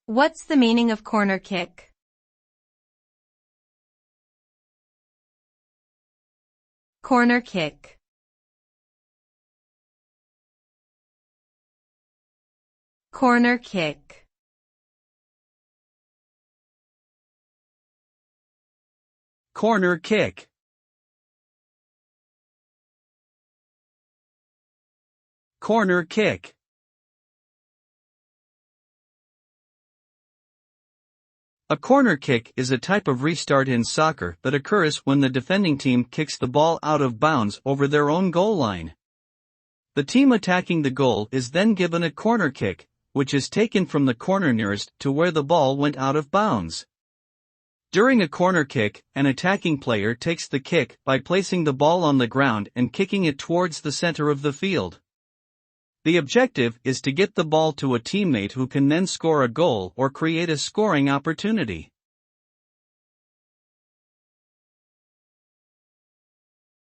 What's the meaning of corner kick? Corner kick. Corner kick. Corner kick. Corner kick. A corner kick is a type of restart in soccer that occurs when the defending team kicks the ball out of bounds over their own goal line. The team attacking the goal is then given a corner kick, which is taken from the corner nearest to where the ball went out of bounds. During a corner kick, an attacking player takes the kick by placing the ball on the ground and kicking it towards the center of the field. The objective is to get the ball to a teammate who can then score a goal or create a scoring opportunity.